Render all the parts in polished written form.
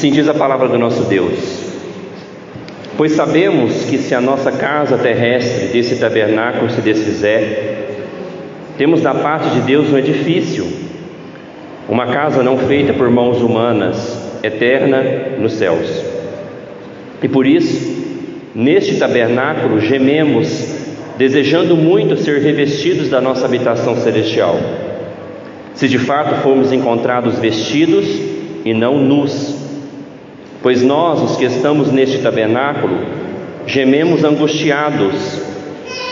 Assim diz a palavra do nosso Deus: pois sabemos que se a nossa casa terrestre desse tabernáculo se desfizer, temos da parte de Deus um edifício, uma casa não feita por mãos humanas, eterna nos céus. E por isso, neste tabernáculo gememos, desejando muito ser revestidos da nossa habitação celestial, se de fato formos encontrados vestidos e não nus. Pois nós, os que estamos neste tabernáculo, gememos angustiados,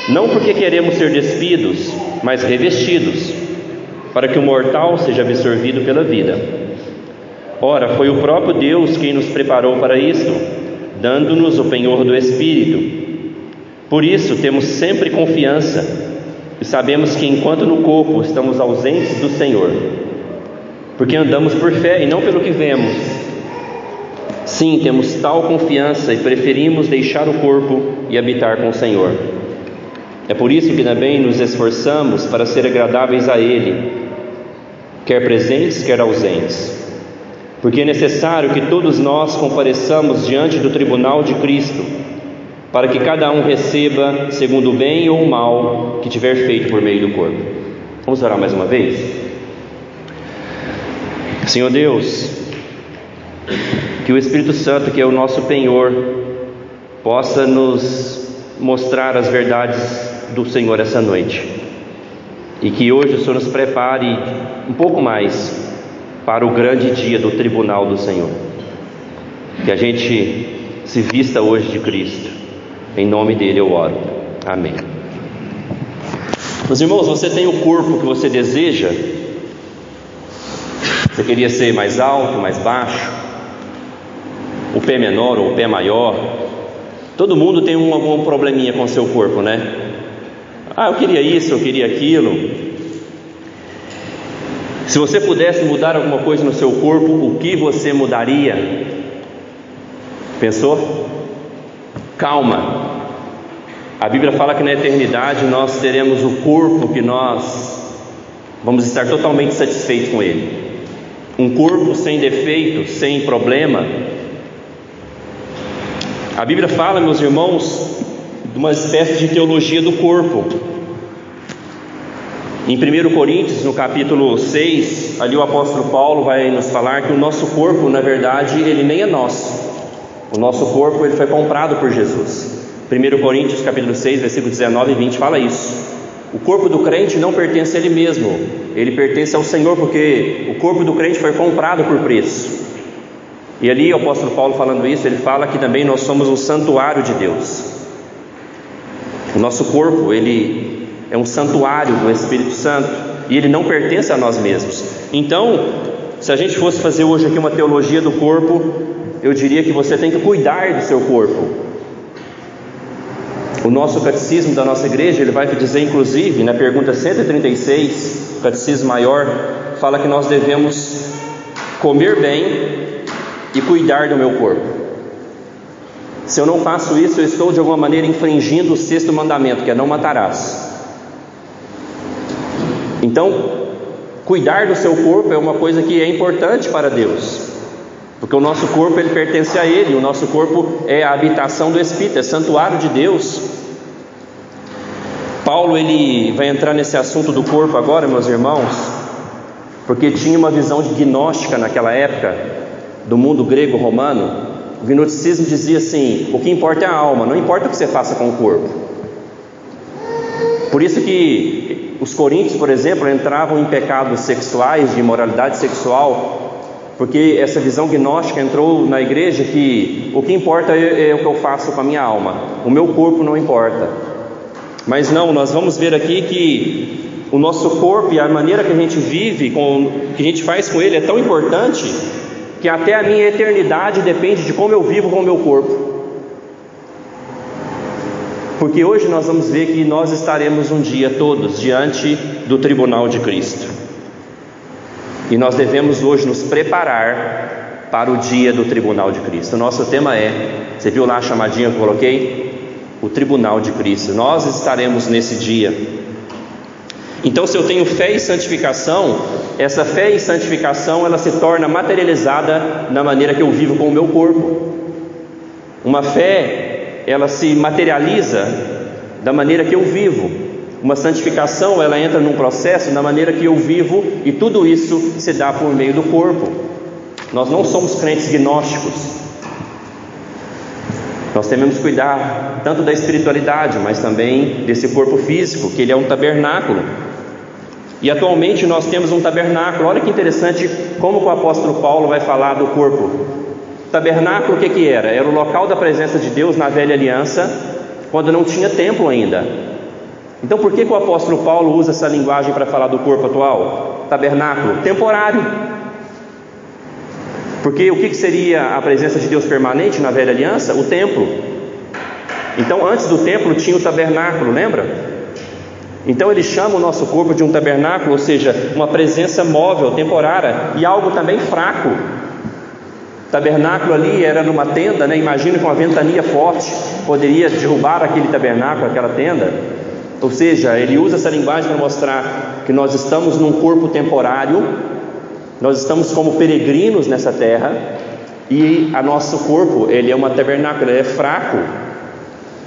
não porque queremos ser despidos, mas revestidos, para que o mortal seja absorvido pela vida. Ora, foi o próprio Deus quem nos preparou para isso, dando-nos o penhor do Espírito. Por isso temos sempre confiança e sabemos que enquanto no corpo estamos ausentes do Senhor, porque andamos por fé e não pelo que vemos. Sim, temos tal confiança e preferimos deixar o corpo e habitar com o Senhor. É por isso que também nos esforçamos para ser agradáveis a Ele, quer presentes, quer ausentes. Porque é necessário que todos nós compareçamos diante do tribunal de Cristo, para que cada um receba segundo o bem ou o mal que tiver feito por meio do corpo. Vamos orar mais uma vez? Senhor Deus, que o Espírito Santo, que é o nosso penhor, possa nos mostrar as verdades do Senhor essa noite, e que hoje o Senhor nos prepare um pouco mais para o grande dia do tribunal do Senhor. Que a gente se vista hoje de Cristo. Em nome dele eu oro. Amém. Meus irmãos, você tem o corpo que você deseja? Você queria ser mais alto, mais baixo, o pé menor ou o pé maior? Todo mundo tem algum probleminha com o seu corpo, né? Eu queria isso, eu queria aquilo. Se você pudesse mudar alguma coisa no seu corpo, o que você mudaria? Pensou? Calma. A Bíblia fala que na eternidade nós teremos o corpo que nós vamos estar totalmente satisfeitos com ele. Um corpo sem defeito, sem problema. A Bíblia fala, meus irmãos, de uma espécie de teologia do corpo. Em 1 Coríntios, no capítulo 6, ali o apóstolo Paulo vai nos falar que o nosso corpo, na verdade, ele nem é nosso. O nosso corpo, ele foi comprado por Jesus. 1 Coríntios, capítulo 6, versículo 19 e 20, fala isso. O corpo do crente não pertence a ele mesmo, ele pertence ao Senhor, porque o corpo do crente foi comprado por preço. E ali o apóstolo Paulo falando isso, ele fala que também nós somos um santuário de Deus. O nosso corpo, ele é um santuário do Espírito Santo, e ele não pertence a nós mesmos. Então, se a gente fosse fazer hoje aqui uma teologia do corpo, eu diria que você tem que cuidar do seu corpo. O nosso catecismo da nossa igreja, ele vai dizer, inclusive, na pergunta 136, o catecismo maior, fala que nós devemos comer bem e cuidar do meu corpo. Se eu não faço isso, eu estou de alguma maneira infringindo o 6º mandamento, que é não matarás. Então, cuidar do seu corpo é uma coisa que é importante para Deus, porque o nosso corpo, ele pertence a Ele. O nosso corpo é a habitação do Espírito, é santuário de Deus. Paulo, ele vai entrar nesse assunto do corpo agora, meus irmãos, porque tinha uma visão gnóstica naquela época, do mundo grego-romano. O gnosticismo dizia assim: o que importa é a alma, não importa o que você faça com o corpo. Por isso que os coríntios, por exemplo, entravam em pecados sexuais, de imoralidade sexual, porque essa visão gnóstica entrou na igreja, que o que importa é o que eu faço com a minha alma, o meu corpo não importa. Mas não, nós vamos ver aqui que o nosso corpo e a maneira que a gente vive, que a gente faz com ele, é tão importante, que até a minha eternidade depende de como eu vivo com o meu corpo. Porque hoje nós vamos ver que nós estaremos um dia todos diante do tribunal de Cristo, e nós devemos hoje nos preparar para o dia do tribunal de Cristo. O nosso tema você viu lá a chamadinha que eu coloquei? O tribunal de Cristo. Nós estaremos nesse dia. Então, se eu tenho fé e santificação, essa fé e santificação ela se torna materializada na maneira que eu vivo com o meu corpo. Uma fé, ela se materializa da maneira que eu vivo. Uma santificação, ela entra num processo na maneira que eu vivo, e tudo isso se dá por meio do corpo. Nós não somos crentes gnósticos. Nós devemos cuidar tanto da espiritualidade, mas também desse corpo físico, que ele é um tabernáculo. E atualmente nós temos um tabernáculo. Olha que interessante como o apóstolo Paulo vai falar do corpo. Tabernáculo, o que era? Era o local da presença de Deus na velha aliança, quando não tinha templo ainda. Então por que o apóstolo Paulo usa essa linguagem para falar do corpo atual? Tabernáculo, temporário. Porque o que seria a presença de Deus permanente na velha aliança? O templo. Então antes do templo tinha o tabernáculo, lembra? Então ele chama o nosso corpo de um tabernáculo, ou seja, uma presença móvel, temporária, e algo também fraco. Tabernáculo ali era numa tenda, né? Imagina que uma ventania forte poderia derrubar aquele tabernáculo, aquela tenda. Ou seja, ele usa essa linguagem para mostrar que nós estamos num corpo temporário, nós estamos como peregrinos nessa terra, e o nosso corpo, ele é um tabernáculo, ele é fraco,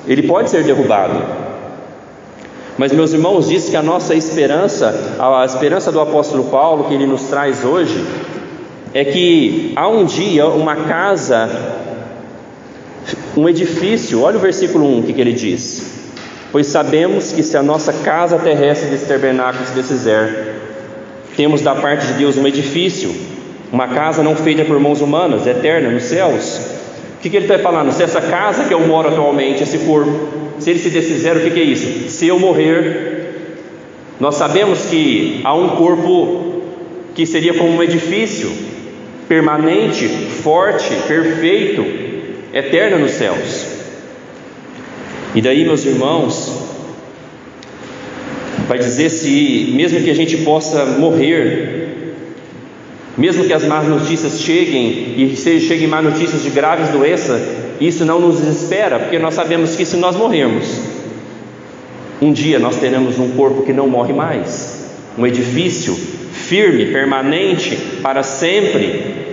ele pode ser derrubado. Mas, meus irmãos, diz que a nossa esperança, a esperança do apóstolo Paulo, que ele nos traz hoje, é que há um dia uma casa, um edifício. Olha o versículo 1, o que ele diz: pois sabemos que se a nossa casa terrestre desse tabernáculo se desfizer, temos da parte de Deus um edifício, uma casa não feita por mãos humanas, eterna nos céus. O que ele está falando? Se essa casa que eu moro atualmente, esse corpo, se ele se desfizer, o que é isso? Se eu morrer, nós sabemos que há um corpo que seria como um edifício permanente, forte, perfeito, eterno nos céus. E daí, meus irmãos, vai dizer se mesmo que a gente possa morrer, mesmo que as más notícias cheguem, e cheguem más notícias de graves doenças, isso não nos desespera, porque nós sabemos que se nós morrermos, um dia nós teremos um corpo que não morre mais, um edifício firme, permanente, para sempre.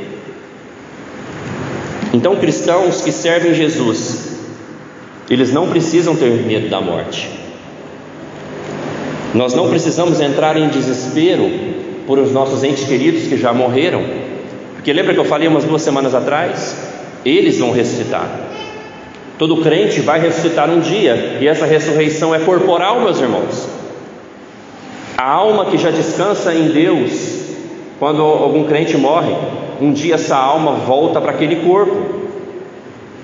Então, cristãos que servem Jesus, eles não precisam ter medo da morte. Nós não precisamos entrar em desespero por os nossos entes queridos que já morreram, porque lembra que eu falei umas 2 semanas atrás? Eles vão ressuscitar. Todo crente vai ressuscitar um dia, e essa ressurreição é corporal, meus irmãos. A alma que já descansa em Deus, quando algum crente morre, um dia essa alma volta para aquele corpo.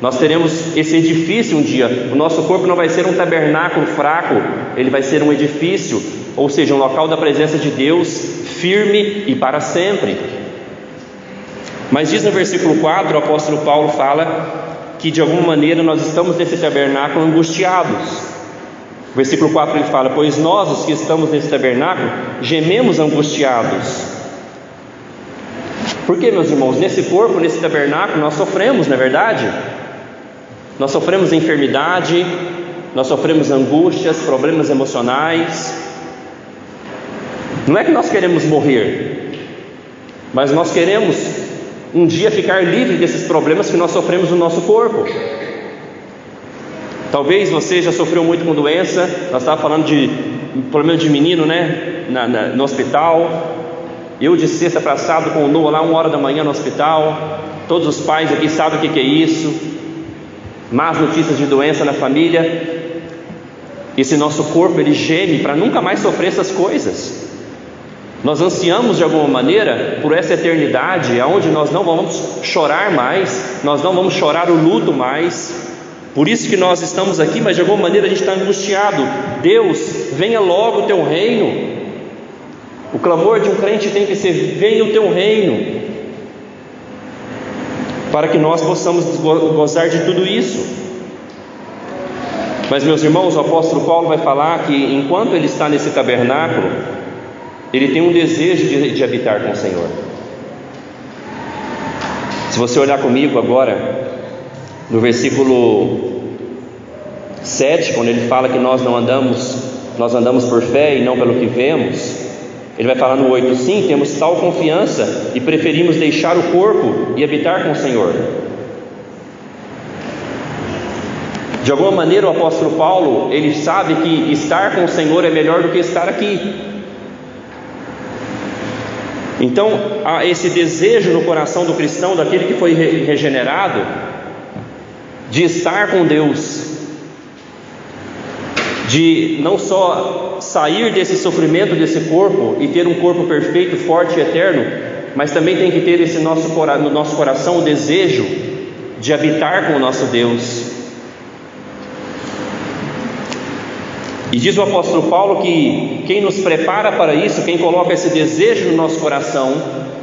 Nós teremos esse edifício um dia. O nosso corpo não vai ser um tabernáculo fraco, ele vai ser um edifício, ou seja, um local da presença de Deus, firme e para sempre. Mas diz no versículo 4, o apóstolo Paulo fala que de alguma maneira nós estamos nesse tabernáculo angustiados. Versículo 4 ele fala: pois nós, os que estamos nesse tabernáculo, gememos angustiados. Por que, meus irmãos? Nesse corpo, nesse tabernáculo, nós sofremos, não é verdade? Nós sofremos enfermidade, nós sofremos angústias, problemas emocionais. Não é que nós queremos morrer, mas nós queremos um dia ficar livre desses problemas que nós sofremos no nosso corpo. Talvez você já sofreu muito com doença. Nós estávamos falando de problema de menino, né? No hospital. Eu de sexta para sábado com o Noah lá 1h da manhã no hospital. Todos os pais aqui sabem o que é isso. Más notícias de doença na família. Esse nosso corpo, ele geme para nunca mais sofrer essas coisas. Nós ansiamos de alguma maneira por essa eternidade, onde nós não vamos chorar mais, nós não vamos chorar o luto mais. Por isso que nós estamos aqui, mas de alguma maneira a gente está angustiado. Deus, venha logo o teu reino. O clamor de um crente tem que ser: venha o teu reino, para que nós possamos gozar de tudo isso. Mas, meus irmãos, o apóstolo Paulo vai falar que enquanto ele está nesse tabernáculo, ele tem um desejo de habitar com o Senhor. Se você olhar comigo agora no versículo 7, quando ele fala que nós não andamos nós andamos por fé e não pelo que vemos. Ele vai falar no 8: sim, temos tal confiança e preferimos deixar o corpo e habitar com o Senhor. De alguma maneira o apóstolo Paulo, ele sabe que estar com o Senhor é melhor do que estar aqui. Então há esse desejo no coração do cristão, daquele que foi regenerado, de estar com Deus, de não só sair desse sofrimento desse corpo e ter um corpo perfeito, forte e eterno, mas também tem que ter no nosso coração o desejo de habitar com o nosso Deus. E diz o apóstolo Paulo que quem nos prepara para isso, quem coloca esse desejo no nosso coração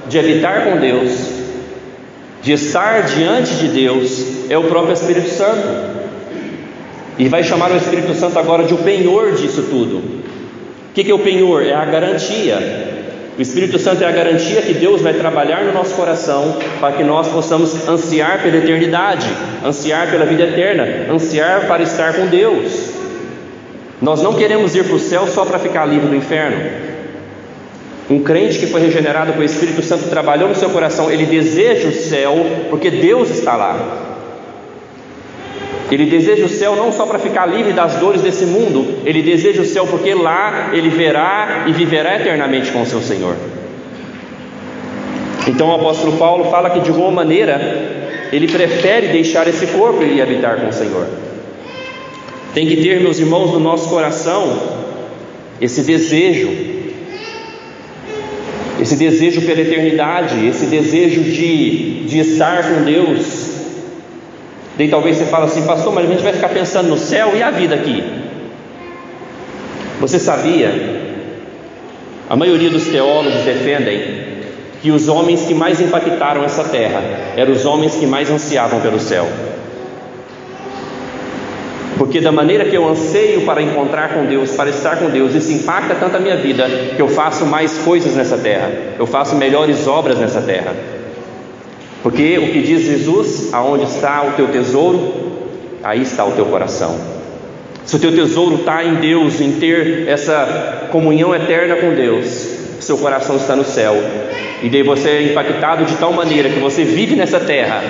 de habitar com Deus, de estar diante de Deus, é o próprio Espírito Santo. E vai chamar o Espírito Santo agora de o penhor disso tudo. O que é o penhor? É a garantia. O Espírito Santo é a garantia que Deus vai trabalhar no nosso coração para que nós possamos ansiar pela eternidade, ansiar pela vida eterna, ansiar para estar com Deus. Nós não queremos ir para o céu só para ficar livre do inferno. Um crente que foi regenerado com o Espírito Santo trabalhou no seu coração, ele deseja o céu porque Deus está lá. Ele deseja o céu não só para ficar livre das dores desse mundo, ele deseja o céu porque lá ele verá e viverá eternamente com o seu Senhor. Então o apóstolo Paulo fala que de alguma maneira ele prefere deixar esse corpo e habitar com o Senhor. Tem que ter, meus irmãos, no nosso coração esse desejo pela eternidade, esse desejo de estar com Deus. Daí talvez você fale assim: pastor, mas a gente vai ficar pensando no céu e a vida aqui? Você sabia? A maioria dos teólogos defendem que os homens que mais impactaram essa terra eram os homens que mais ansiavam pelo céu. Porque da maneira que eu anseio para encontrar com Deus, para estar com Deus, isso impacta tanto a minha vida, que eu faço mais coisas nessa terra, eu faço melhores obras nessa terra. Porque o que diz Jesus: aonde está o teu tesouro, aí está o teu coração. Se o teu tesouro está em Deus, em ter essa comunhão eterna com Deus, seu coração está no céu. E daí você é impactado de tal maneira que você vive nessa terra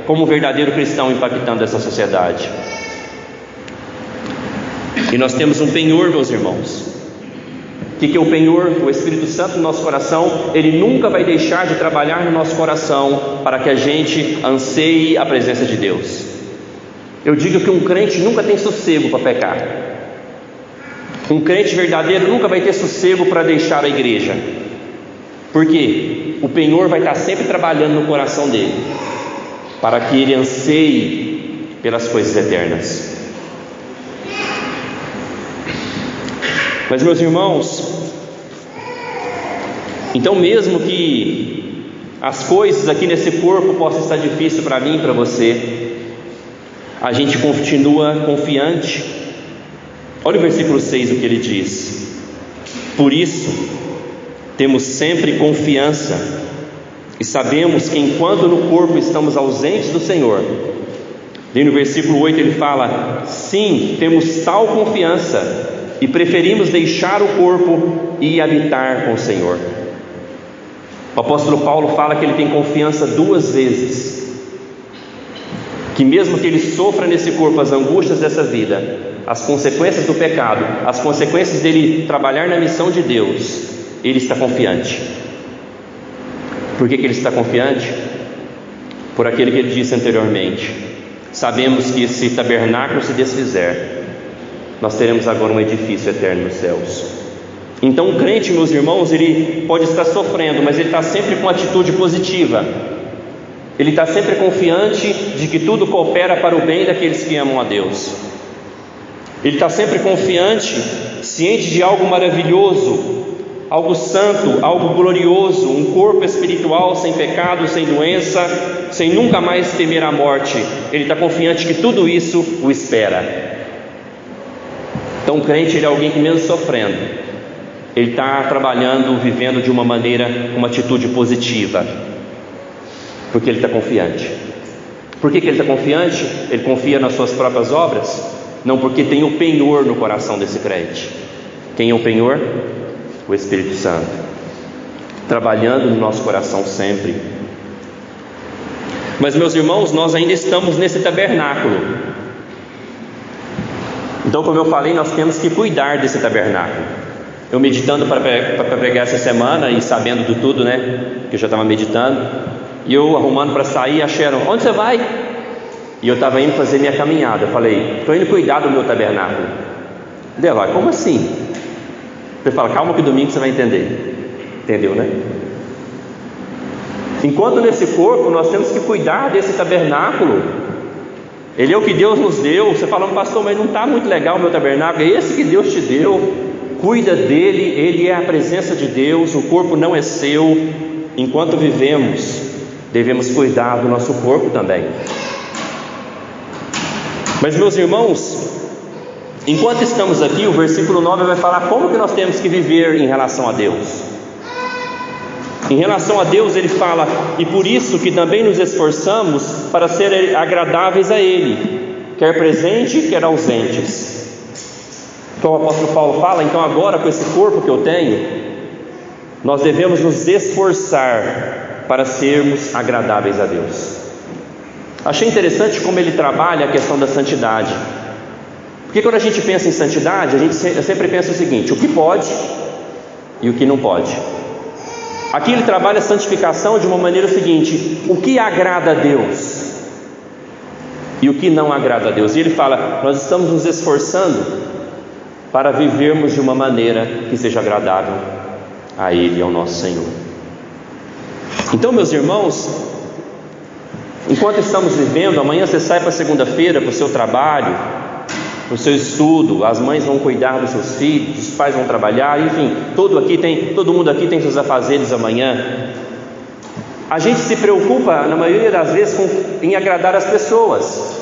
como um verdadeiro cristão, impactando essa sociedade. E nós temos um penhor, meus irmãos. O que é o penhor? O Espírito Santo no nosso coração. Ele nunca vai deixar de trabalhar no nosso coração para que a gente anseie a presença de Deus. Eu digo que um crente nunca tem sossego para pecar. Um crente verdadeiro nunca vai ter sossego para deixar a igreja. Por quê? O penhor vai estar sempre trabalhando no coração dele, para que ele anseie pelas coisas eternas. Mas, meus irmãos, então mesmo que as coisas aqui nesse corpo possam estar difíceis para mim e para você, a gente continua confiante. Olha o versículo 6, o que ele diz: por isso temos sempre confiança e sabemos que enquanto no corpo estamos ausentes do Senhor. E no versículo 8 ele fala: sim, temos tal confiança e preferimos deixar o corpo e habitar com o Senhor. O apóstolo Paulo fala que ele tem confiança duas vezes, que mesmo que ele sofra nesse corpo as angústias dessa vida, as consequências do pecado, as consequências dele trabalhar na missão de Deus, ele está confiante. Por que ele está confiante? Por aquele que ele disse anteriormente: sabemos que se tabernáculo se desfizer, nós teremos agora um edifício eterno nos céus. Então o crente, meus irmãos, ele pode estar sofrendo, mas ele está sempre com atitude positiva. Ele está sempre confiante de que tudo coopera para o bem daqueles que amam a Deus. Ele está sempre confiante, ciente de algo maravilhoso, algo santo, algo glorioso, um corpo espiritual sem pecado, sem doença, sem nunca mais temer a morte. Ele está confiante que tudo isso o espera. Então o crente, ele é alguém que mesmo sofrendo, ele está trabalhando, vivendo de uma maneira, uma atitude positiva, porque ele está confiante. Por que ele está confiante? Ele confia nas suas próprias obras? Não, porque tem o penhor no coração desse crente. Quem é o penhor? O Espírito Santo, trabalhando no nosso coração sempre. Mas, meus irmãos, nós ainda estamos nesse tabernáculo. Então, como eu falei, nós temos que cuidar desse tabernáculo. Eu meditando para pregar essa semana e sabendo de tudo, né, que eu já estava meditando, e eu arrumando para sair, acharam: onde você vai? E eu estava indo fazer minha caminhada. Eu falei: estou indo cuidar do meu tabernáculo. Dela, como assim? Ele fala: calma que domingo você vai entender. Entendeu, né? Enquanto nesse corpo nós temos que cuidar desse tabernáculo. Ele é o que Deus nos deu. Você fala: pastor, mas não está muito legal o meu tabernáculo. É esse que Deus te deu. Cuida dele, ele é a presença de Deus. O corpo não é seu. Enquanto vivemos, devemos cuidar do nosso corpo também. Mas, meus irmãos, enquanto estamos aqui, o versículo 9 vai falar como que nós temos que viver em relação a Deus. Em relação a Deus, ele fala: e por isso que também nos esforçamos para ser agradáveis a Ele, quer presente, quer ausentes. Então o apóstolo Paulo fala: então agora, com esse corpo que eu tenho, nós devemos nos esforçar para sermos agradáveis a Deus. Achei interessante como ele trabalha a questão da santidade. Porque quando a gente pensa em santidade, a gente sempre pensa o seguinte: o que pode e o que não pode. Aqui ele trabalha a santificação de uma maneira seguinte: o que agrada a Deus e o que não agrada a Deus. E ele fala: nós estamos nos esforçando para vivermos de uma maneira que seja agradável a Ele, ao nosso Senhor. Então, meus irmãos, enquanto estamos vivendo, amanhã você sai para segunda-feira, para o seu trabalho, para o seu estudo, as mães vão cuidar dos seus filhos, os pais vão trabalhar, enfim, todo mundo aqui tem seus afazeres amanhã. A gente se preocupa, na maioria das vezes, em agradar as pessoas.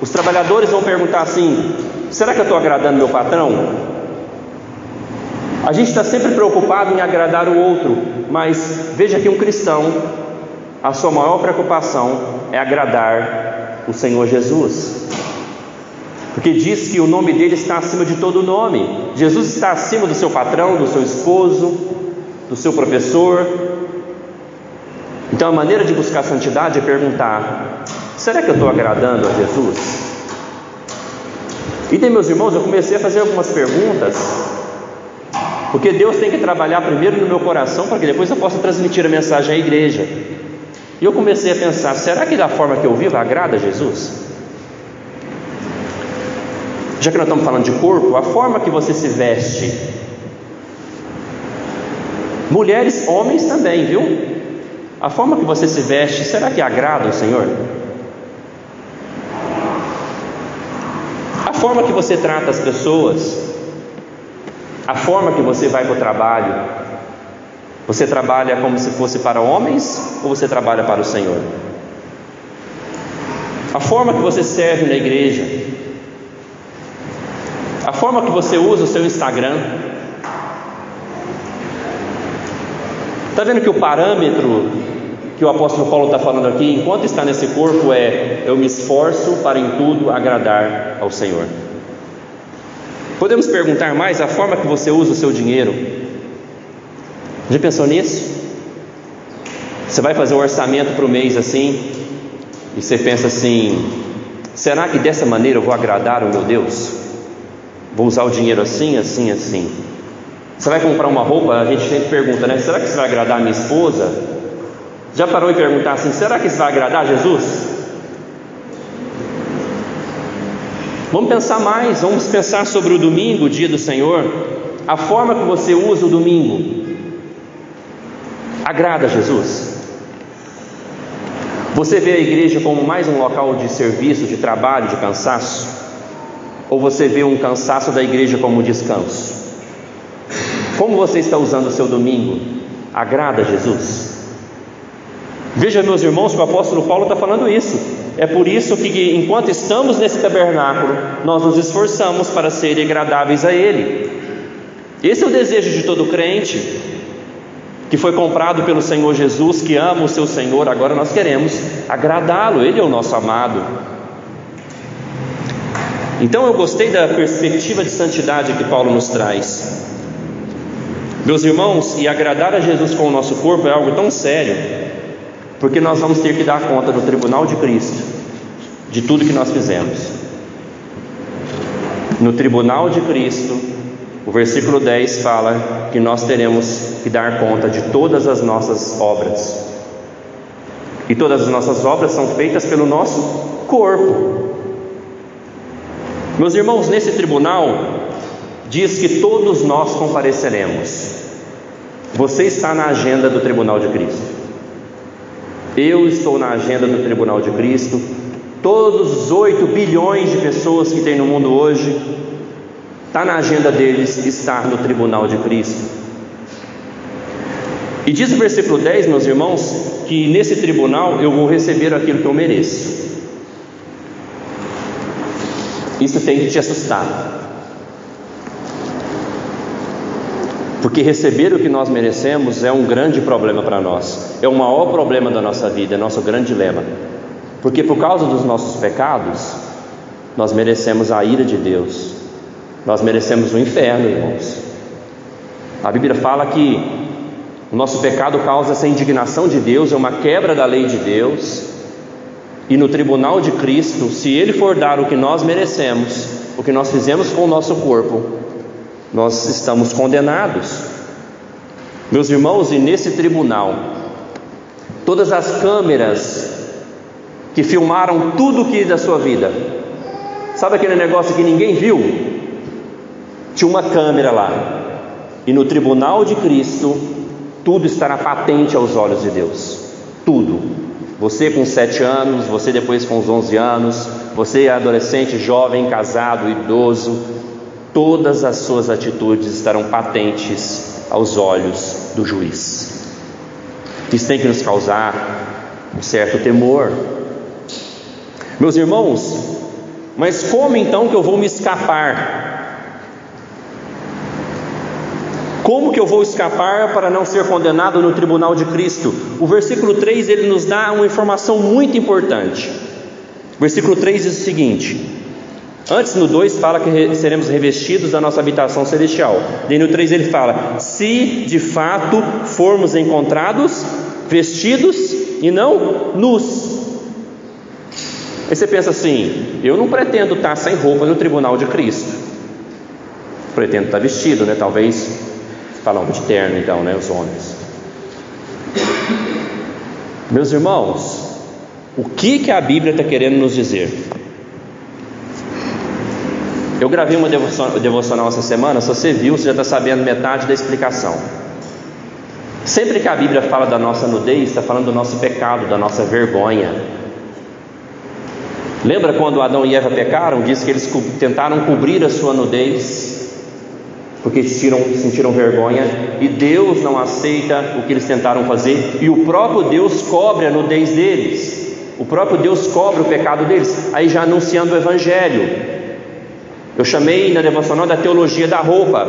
Os trabalhadores vão perguntar assim: será que eu estou agradando meu patrão? A gente está sempre preocupado em agradar o outro, mas veja que um cristão, a sua maior preocupação é agradar o Senhor Jesus, porque diz que o nome dele está acima de todo nome. Jesus está acima do seu patrão, do seu esposo, do seu professor. Então a maneira de buscar santidade é perguntar: será que eu estou agradando a Jesus? E daí, meus irmãos, eu comecei a fazer algumas perguntas, porque Deus tem que trabalhar primeiro no meu coração, para que depois eu possa transmitir a mensagem à igreja. E eu comecei a pensar: será que da forma que eu vivo agrada a Jesus? Já que nós estamos falando de corpo, a forma que você se veste, mulheres, homens também, viu? A forma que você se veste, será que agrada ao Senhor? A forma que você trata as pessoas, a forma que você vai para o trabalho, você trabalha como se fosse para homens ou você trabalha para o Senhor? A forma que você serve na igreja, a forma que você usa o seu Instagram. Está vendo que o parâmetro que o apóstolo Paulo está falando aqui, enquanto está nesse corpo, é: eu me esforço para em tudo agradar ao Senhor. Podemos perguntar mais: a forma que você usa o seu dinheiro. Já pensou nisso? Você vai fazer um orçamento para o mês assim, e você pensa assim: será que dessa maneira eu vou agradar o meu Deus? Vou usar o dinheiro assim, assim, assim. Você vai comprar uma roupa, a gente sempre pergunta, né? Será que isso vai agradar a minha esposa? Já parou e perguntar assim: será que isso vai agradar a Jesus? Vamos pensar mais, vamos pensar sobre o domingo, o dia do Senhor. A forma que você usa o domingo agrada a Jesus? Você vê a igreja como mais um local de serviço, de trabalho, de cansaço? Ou você vê um cansaço da igreja como um descanso? Como você está usando o seu domingo? Agrada a Jesus? Veja, meus irmãos, que o apóstolo Paulo está falando isso. É por isso que, enquanto estamos nesse tabernáculo, nós nos esforçamos para serem agradáveis a Ele. Esse é o desejo de todo crente que foi comprado pelo Senhor Jesus, que ama o seu Senhor. Agora nós queremos agradá-lo, Ele é o nosso amado. Então eu gostei da perspectiva de santidade que Paulo nos traz. Meus irmãos, e agradar a Jesus com o nosso corpo é algo tão sério, porque nós vamos ter que dar conta no tribunal de Cristo de tudo que nós fizemos. No tribunal de Cristo, o versículo 10 fala que nós teremos que dar conta de todas as nossas obras. E todas as nossas obras são feitas pelo nosso corpo. Meus irmãos, nesse tribunal diz que todos nós compareceremos. Você está na agenda do tribunal de Cristo. Eu estou na agenda do tribunal de Cristo. Todos os 8 bilhões de pessoas que tem no mundo hoje, está na agenda deles estar no tribunal de Cristo. E diz o versículo 10, meus irmãos, que nesse tribunal eu vou receber aquilo que eu mereço. Isso tem que te assustar, porque receber o que nós merecemos é um grande problema para nós, é o maior problema da nossa vida, é nosso grande dilema, porque por causa dos nossos pecados, nós merecemos a ira de Deus, nós merecemos o inferno, irmãos. A Bíblia fala que o nosso pecado causa essa indignação de Deus, é uma quebra da lei de Deus. E no tribunal de Cristo, se Ele for dar o que nós merecemos, o que nós fizemos com o nosso corpo, nós estamos condenados. Meus irmãos, e nesse tribunal, todas as câmeras que filmaram tudo que da sua vida, sabe aquele negócio que ninguém viu? Tinha uma câmera lá. E no tribunal de Cristo, tudo estará patente aos olhos de Deus. Tudo. Você com 7 anos, você depois com os 11 anos, você adolescente, jovem, casado, idoso, todas as suas atitudes estarão patentes aos olhos do juiz. Isso tem que nos causar um certo temor. Meus irmãos, mas como então que eu vou me escapar? Como que eu vou escapar para não ser condenado no tribunal de Cristo? O versículo 3 ele nos dá uma informação muito importante. O versículo 3 diz o seguinte: antes no 2 fala que seremos revestidos da nossa habitação celestial. Daí no 3 ele fala: se de fato formos encontrados vestidos e não nus. Aí você pensa assim: eu não pretendo estar sem roupa no tribunal de Cristo. Pretendo estar vestido, né? Talvez falam de terno então, né? Os homens. Meus irmãos, o que a Bíblia está querendo nos dizer? Eu gravei uma devocional essa semana. Se você viu, você já está sabendo metade da explicação. Sempre que a Bíblia fala da nossa nudez, está falando do nosso pecado, da nossa vergonha. Lembra quando Adão e Eva pecaram? Diz que eles tentaram cobrir a sua nudez, porque sentiram vergonha, e Deus não aceita o que eles tentaram fazer, e o próprio Deus cobre a nudez deles, o próprio Deus cobre o pecado deles, aí já anunciando o Evangelho. Eu chamei na devocional da teologia da roupa.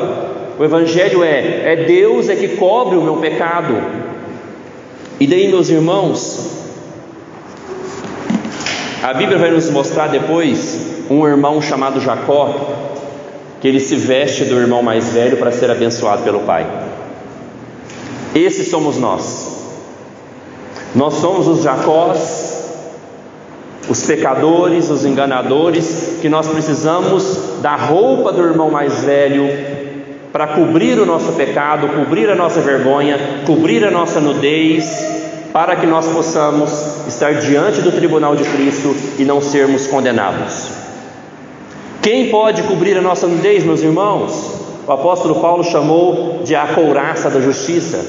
O Evangelho é Deus é que cobre o meu pecado. E daí, meus irmãos, a Bíblia vai nos mostrar depois um irmão chamado Jacó, que ele se veste do irmão mais velho para ser abençoado pelo pai. Esses somos nós. Nós somos os Jacós, os pecadores, os enganadores, que nós precisamos da roupa do irmão mais velho para cobrir o nosso pecado, cobrir a nossa vergonha, cobrir a nossa nudez, para que nós possamos estar diante do tribunal de Cristo e não sermos condenados. Quem pode cobrir a nossa nudez, meus irmãos? O apóstolo Paulo chamou de a couraça da justiça.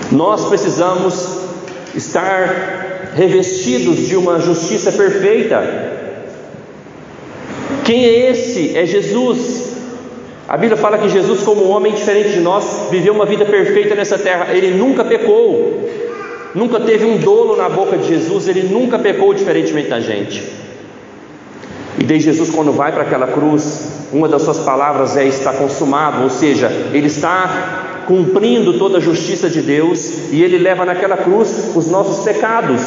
Nós precisamos estar revestidos de uma justiça perfeita. Quem é esse? É Jesus. A Bíblia fala que Jesus, como um homem diferente de nós, viveu uma vida perfeita nessa terra. Ele nunca pecou, nunca teve um dolo na boca de Jesus. Ele nunca pecou diferentemente da gente. E daí Jesus, quando vai para aquela cruz, uma das suas palavras está consumado, ou seja, ele está cumprindo toda a justiça de Deus, e ele leva naquela cruz os nossos pecados,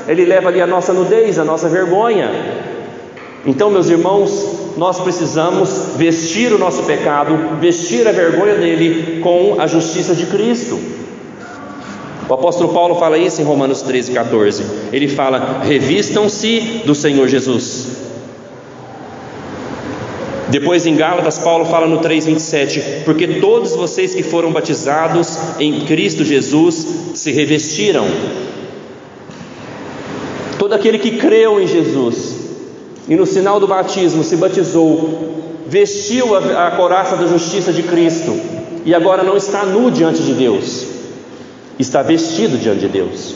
ele leva ali a nossa nudez, a nossa vergonha. Então, meus irmãos, nós precisamos vestir o nosso pecado, vestir a vergonha dele com a justiça de Cristo. O apóstolo Paulo fala isso em Romanos 13:14. Ele fala: revistam-se do Senhor Jesus. Depois em Gálatas, Paulo fala no 3:27: porque todos vocês que foram batizados em Cristo Jesus se revestiram. Todo aquele que creu em Jesus e no sinal do batismo se batizou, vestiu a couraça da justiça de Cristo, e agora não está nu diante de Deus, está vestido diante de Deus.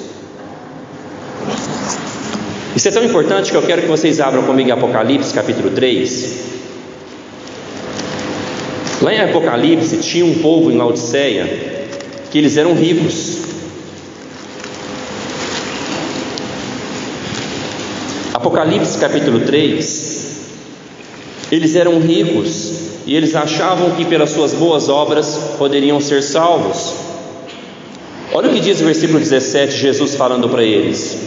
Isso é tão importante que eu quero que vocês abram comigo em Apocalipse capítulo 3. Lá em Apocalipse tinha um povo em Laodiceia que eles eram ricos. Apocalipse capítulo 3, eles eram ricos e eles achavam que pelas suas boas obras poderiam ser salvos. Olha o que diz o versículo 17, Jesus falando para eles: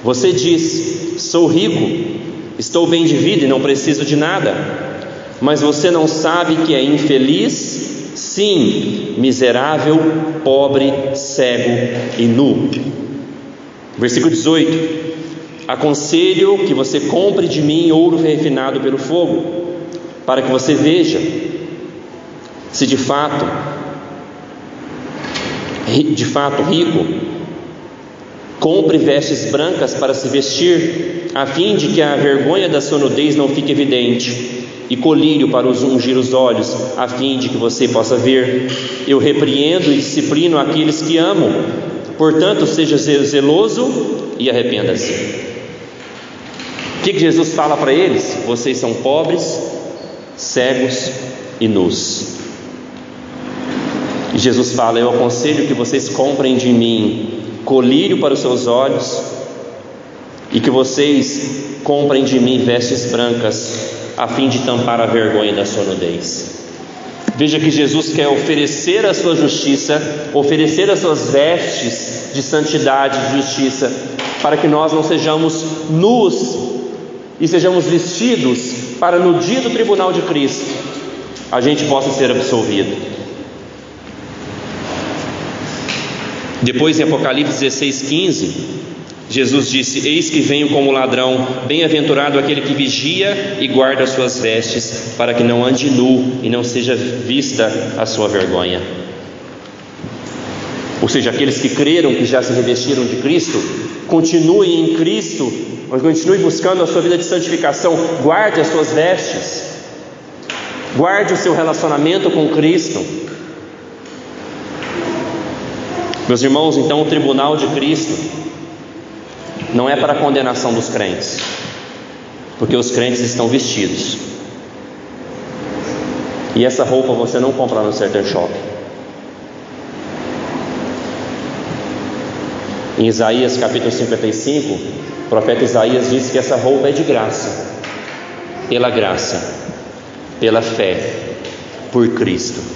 você diz, sou rico, estou bem de vida e não preciso de nada, mas você não sabe que é infeliz, sim, miserável, pobre, cego e nu. Versículo 18: aconselho que você compre de mim ouro refinado pelo fogo, para que você veja se de fato rico. Compre vestes brancas para se vestir, a fim de que a vergonha da sua nudez não fique evidente, e colírio para ungir os olhos, a fim de que você possa ver. Eu repreendo e disciplino aqueles que amo, portanto seja zeloso e arrependa-se. O que Jesus fala para eles? Vocês são pobres, cegos e nus. E Jesus fala: eu aconselho que vocês comprem de mim colírio para os seus olhos, e que vocês comprem de mim vestes brancas, a fim de tampar a vergonha da sua nudez. Veja que Jesus quer oferecer a sua justiça, oferecer as suas vestes de santidade, de justiça, para que nós não sejamos nus e sejamos vestidos para no dia do tribunal de Cristo a gente possa ser absolvido. Depois em Apocalipse 16:15, Jesus disse: eis que venho como ladrão, bem-aventurado aquele que vigia e guarda as suas vestes, para que não ande nu e não seja vista a sua vergonha. Ou seja, aqueles que creram, que já se revestiram de Cristo, continuem em Cristo, continue buscando a sua vida de santificação, guarde as suas vestes, guarde o seu relacionamento com Cristo. Meus irmãos, então o tribunal de Cristo não é para a condenação dos crentes, porque os crentes estão vestidos, e essa roupa você não compra no Certain Shopping. Em Isaías capítulo 55, o profeta Isaías diz que essa roupa é de graça, pela fé, por Cristo.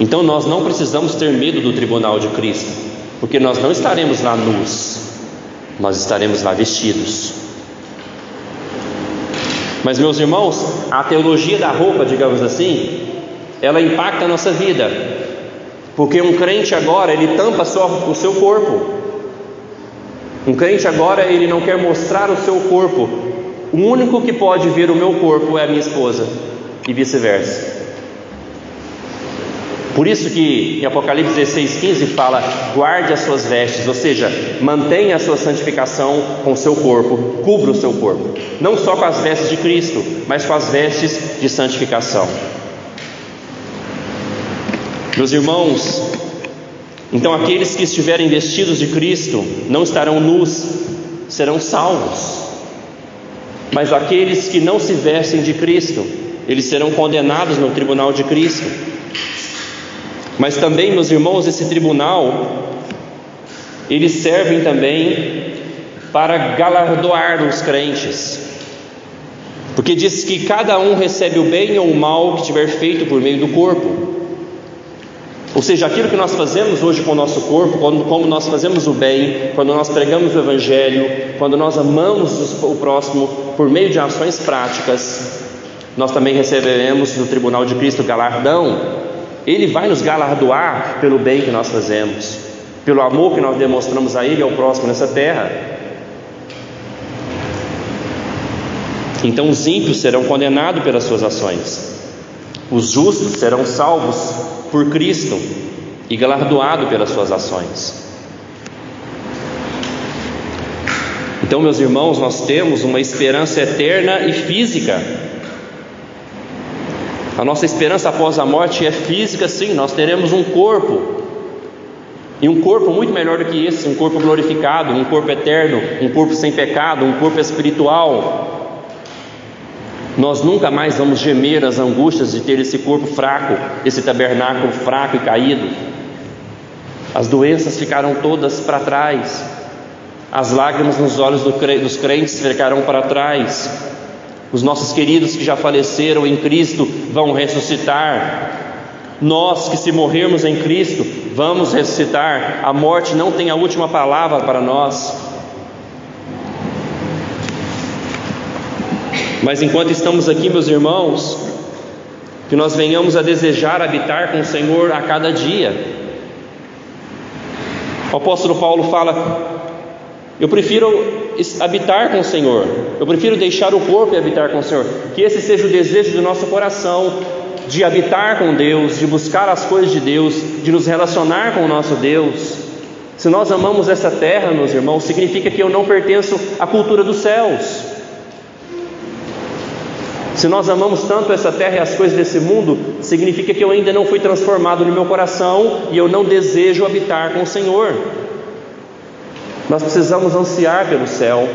Então nós não precisamos ter medo do tribunal de Cristo, porque nós não estaremos lá nus, nós estaremos lá vestidos. Mas, meus irmãos, a teologia da roupa, digamos assim, ela impacta a nossa vida, porque um crente agora, ele tampa só o seu corpo. Um crente agora, ele não quer mostrar o seu corpo. O único que pode ver o meu corpo é a minha esposa, e vice-versa. Por isso que em Apocalipse 16:15 fala: guarde as suas vestes, ou seja, mantenha a sua santificação com o seu corpo, cubra o seu corpo, não só com as vestes de Cristo, mas com as vestes de santificação. Meus irmãos, então aqueles que estiverem vestidos de Cristo não estarão nus, serão salvos. Mas aqueles que não se vestem de Cristo, eles serão condenados no tribunal de Cristo. Mas também, meus irmãos, esse tribunal, eles servem também para galardoar os crentes, porque diz que cada um recebe o bem ou o mal que tiver feito por meio do corpo. Ou seja, aquilo que nós fazemos hoje com o nosso corpo, como nós fazemos o bem, quando nós pregamos o Evangelho, quando nós amamos o próximo por meio de ações práticas, nós também receberemos no tribunal de Cristo galardão. Ele vai nos galardoar pelo bem que nós fazemos, pelo amor que nós demonstramos a Ele e ao próximo nessa terra. Então os ímpios serão condenados pelas suas ações, os justos serão salvos por Cristo e galardoados pelas suas ações. Então, meus irmãos, nós temos uma esperança eterna e física. A nossa esperança após a morte é física, sim. Nós teremos um corpo, e um corpo muito melhor do que esse, um corpo glorificado, um corpo eterno, um corpo sem pecado, um corpo espiritual. Nós nunca mais vamos gemer as angústias de ter esse corpo fraco, esse tabernáculo fraco e caído. As doenças ficarão todas para trás, as lágrimas nos olhos dos crentes ficarão para trás. Os nossos queridos que já faleceram em Cristo vão ressuscitar. Nós que, se morrermos em Cristo, vamos ressuscitar. A morte não tem a última palavra para nós. Mas enquanto estamos aqui, meus irmãos, que nós venhamos a desejar habitar com o Senhor a cada dia. O apóstolo Paulo fala: eu prefiro habitar com o Senhor, eu prefiro deixar o corpo e habitar com o Senhor. Que esse seja o desejo do nosso coração, de habitar com Deus, de buscar as coisas de Deus, de nos relacionar com o nosso Deus. Se nós amamos essa terra, meus irmãos, significa que eu não pertenço à cultura dos céus. Se nós amamos tanto essa terra e as coisas desse mundo, significa que eu ainda não fui transformado no meu coração e eu não desejo habitar com o Senhor. Nós precisamos ansiar pelo céu,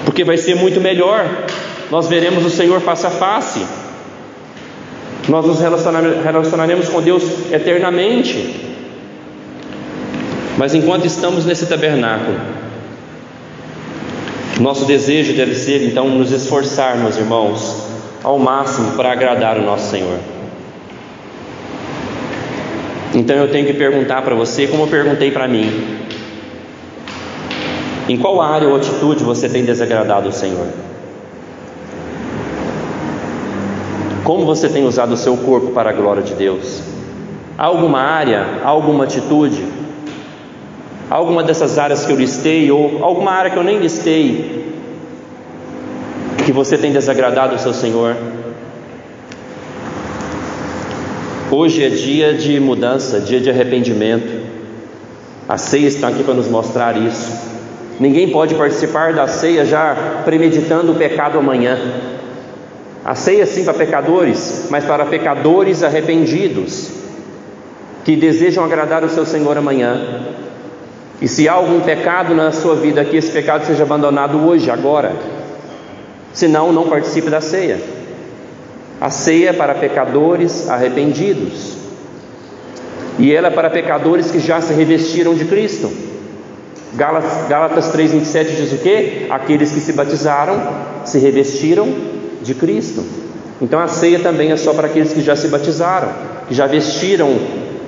porque vai ser muito melhor. Nós veremos o Senhor face a face, nós nos relacionaremos com Deus eternamente. Mas enquanto estamos nesse tabernáculo, nosso desejo deve ser então nos esforçar, meus irmãos, ao máximo para agradar o nosso Senhor. Então eu tenho que perguntar para você, como eu perguntei para mim: em qual área ou atitude você tem desagradado o Senhor? Como você tem usado o seu corpo para a glória de Deus? Há alguma área, alguma atitude, alguma dessas áreas que eu listei, ou alguma área que eu nem listei, que você tem desagradado o seu Senhor? Hoje é dia de mudança, dia de arrependimento. A ceia está aqui para nos mostrar isso. Ninguém pode participar da ceia já premeditando o pecado amanhã. A ceia sim para pecadores, mas para pecadores arrependidos, que desejam agradar o seu Senhor amanhã. E se há algum pecado na sua vida, que esse pecado seja abandonado hoje, agora. Senão, não participe da ceia. A ceia é para pecadores arrependidos, e ela é para pecadores que já se revestiram de Cristo. Gálatas 3,27 diz o quê? Aqueles que se batizaram se revestiram de Cristo. Então a ceia também é só para aqueles que já se batizaram, que já vestiram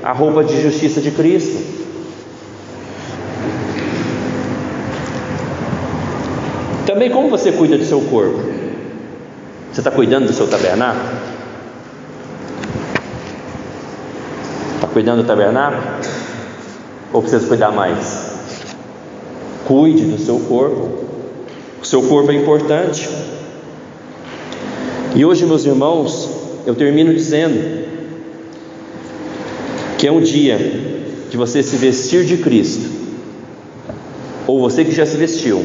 a roupa de justiça de Cristo. Também, como você cuida do seu corpo? Você está cuidando do seu tabernáculo? Está cuidando do tabernáculo? Ou precisa cuidar mais? Cuide do seu corpo. O seu corpo é importante. E hoje, meus irmãos, eu termino dizendo que é um dia de você se vestir de Cristo, ou você que já se vestiu,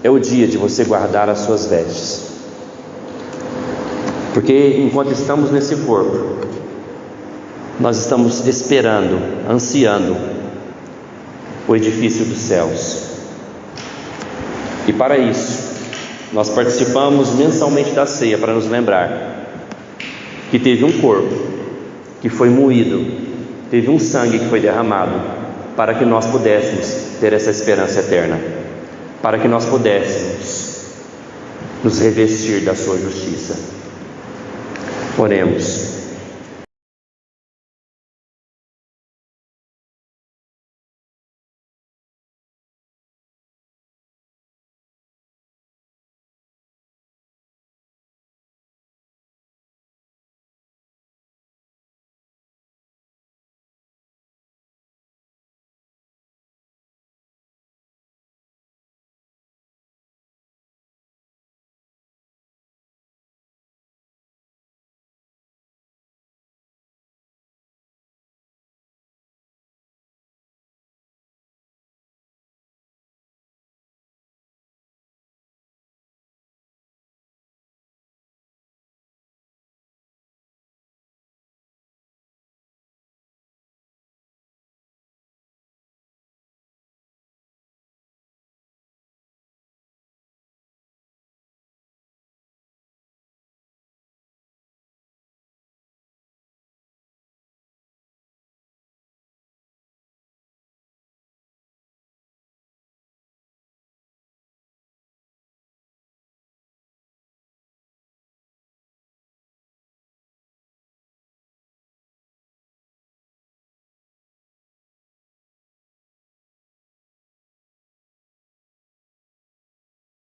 é o dia de você guardar as suas vestes. Porque enquanto estamos nesse corpo, nós estamos esperando, ansiando o edifício dos céus. E para isso, nós participamos mensalmente da ceia, para nos lembrar que teve um corpo que foi moído, teve um sangue que foi derramado, para que nós pudéssemos ter essa esperança eterna, para que nós pudéssemos nos revestir da sua justiça. Oremos.